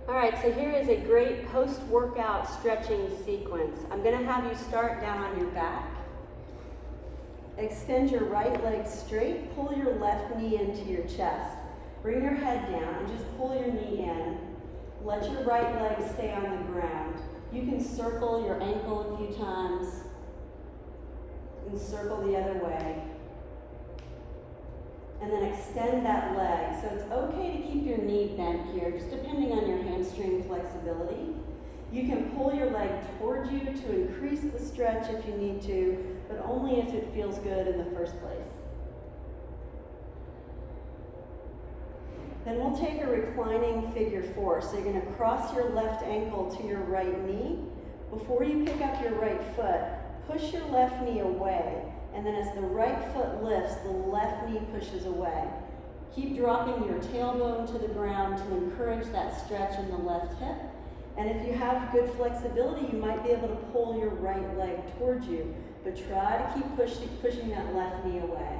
All right, so here is a great post-workout stretching sequence. I'm going to have you start down on your back. Extend your right leg straight, pull your left knee into your chest. Bring your head down and just pull your knee in. Let your right leg stay on the ground. You can circle your ankle a few times and circle the other way. And then extend that leg. So it's okay to keep your knee bent here, just depending on your hamstring flexibility. You can pull your leg toward you to increase the stretch if you need to, but only if it feels good in the first place. Then we'll take a reclining figure four. So you're going to cross your left ankle to your right knee. Before you pick up your right foot, push your left knee away. And then as the right foot lifts, the left knee pushes away. Keep dropping your tailbone to the ground to encourage that stretch in the left hip. And if you have good flexibility, you might be able to pull your right leg towards you. But try to keep pushing that left knee away.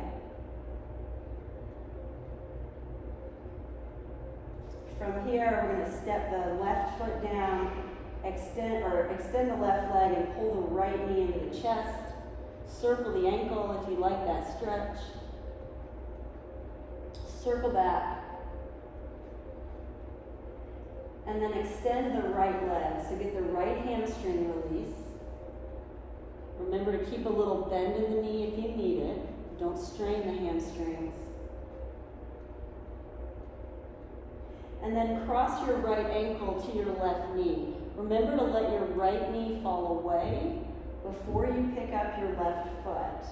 From here, we're going to step the left foot down, extend the left leg and pull the right knee into the chest. Circle the ankle if you like that stretch. Circle back. And then extend the right leg. So get the right hamstring release. Remember to keep a little bend in the knee if you need it. Don't strain the hamstrings. And then cross your right ankle to your left knee. Remember to let your right knee fall away before you pick up your left foot.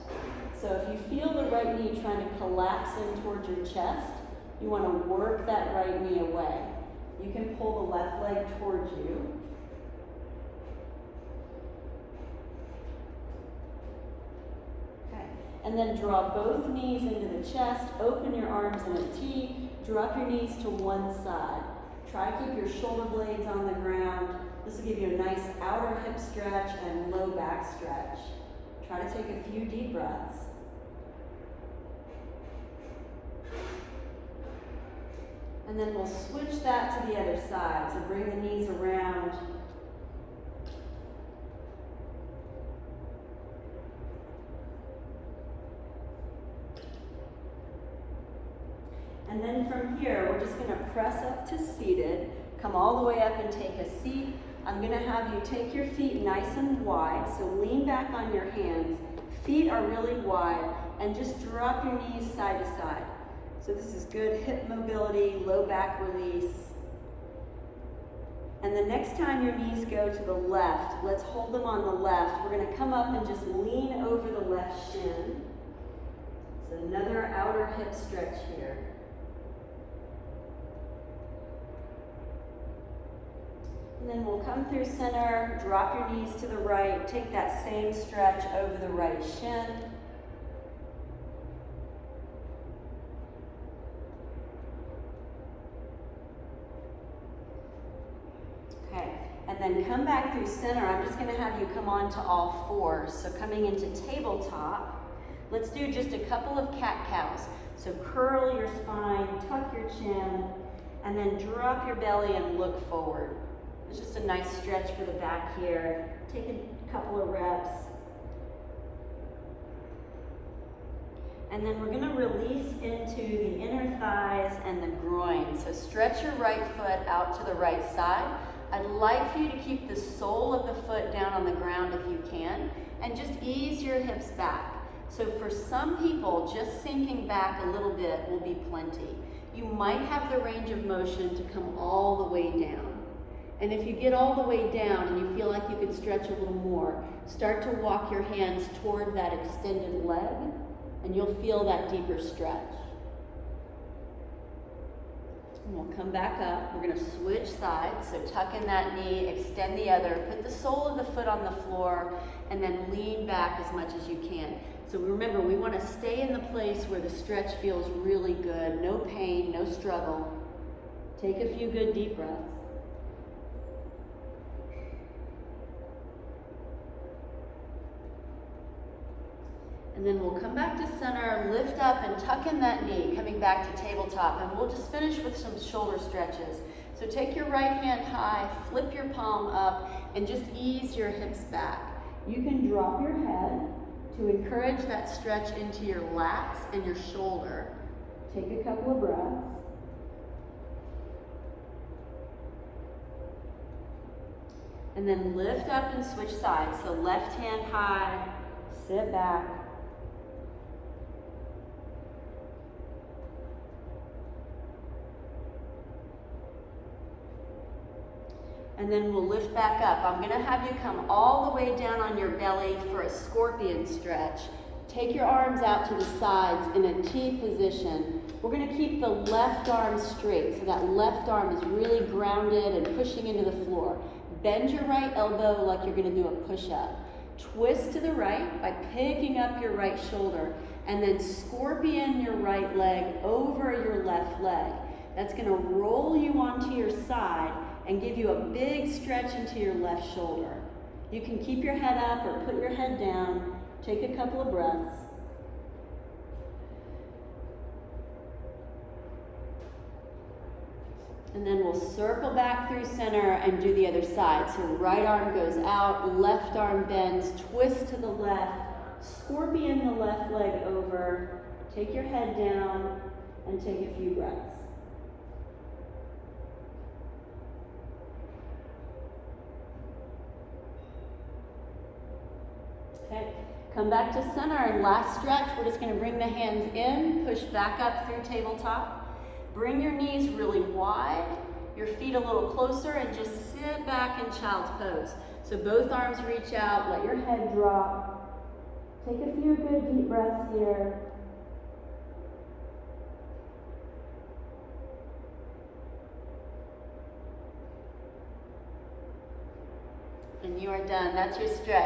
So if you feel the right knee trying to collapse in towards your chest, you want to work that right knee away. You can pull the left leg towards you. Okay. And then draw both knees into the chest, open your arms in a T, drop your knees to one side. Try to keep your shoulder blades on the ground. This will give you a nice outer hip stretch and low back stretch. Try to take a few deep breaths. And then we'll switch that to the other side. So bring the knees around. And then from here, we're just going to press up to seated. Come all the way up and take a seat. I'm going to have you take your feet nice and wide. So lean back on your hands. Feet are really wide. And just drop your knees side to side. So this is good hip mobility, low back release. And the next time your knees go to the left, let's hold them on the left. We're going to come up and just lean over the left shin. So another outer hip stretch here. And then we'll come through center, drop your knees to the right, take that same stretch over the right shin. Okay, and then come back through center. I'm just going to have you come on to all fours. So coming into tabletop, let's do just a couple of cat-cows. So curl your spine, tuck your chin, and then drop your belly and look forward. It's just a nice stretch for the back here. Take a couple of reps. And then we're going to release into the inner thighs and the groin. So stretch your right foot out to the right side. I'd like for you to keep the sole of the foot down on the ground if you can, and just ease your hips back. So for some people, just sinking back a little bit will be plenty. You might have the range of motion to come all the way down. And if you get all the way down and you feel like you could stretch a little more, start to walk your hands toward that extended leg, and you'll feel that deeper stretch. And we'll come back up. We're going to switch sides. So tuck in that knee, extend the other, put the sole of the foot on the floor, and then lean back as much as you can. So remember, we want to stay in the place where the stretch feels really good. No pain, no struggle. Take a few good deep breaths. And then we'll come back to center, lift up and tuck in that knee, coming back to tabletop. And we'll just finish with some shoulder stretches. So take your right hand high, flip your palm up, and just ease your hips back. You can drop your head to encourage that stretch into your lats and your shoulder. Take a couple of breaths. And then lift up and switch sides. So left hand high, sit back. And then we'll lift back up. I'm gonna have you come all the way down on your belly for a scorpion stretch. Take your arms out to the sides in a T position. We're gonna keep the left arm straight, so that left arm is really grounded and pushing into the floor. Bend your right elbow like you're gonna do a push-up. Twist to the right by picking up your right shoulder, and then scorpion your right leg over your left leg. That's gonna roll you onto your side and give you a big stretch into your left shoulder. You can keep your head up or put your head down. Take a couple of breaths. And then we'll circle back through center and do the other side. So right arm goes out, left arm bends, twist to the left, scorpion the left leg over, take your head down, and take a few breaths. Okay, come back to center and last stretch. We're just gonna bring the hands in, push back up through tabletop. Bring your knees really wide, your feet a little closer, and just sit back in child's pose. So both arms reach out, let your head drop. Take a few good deep breaths here. And you are done. That's your stretch.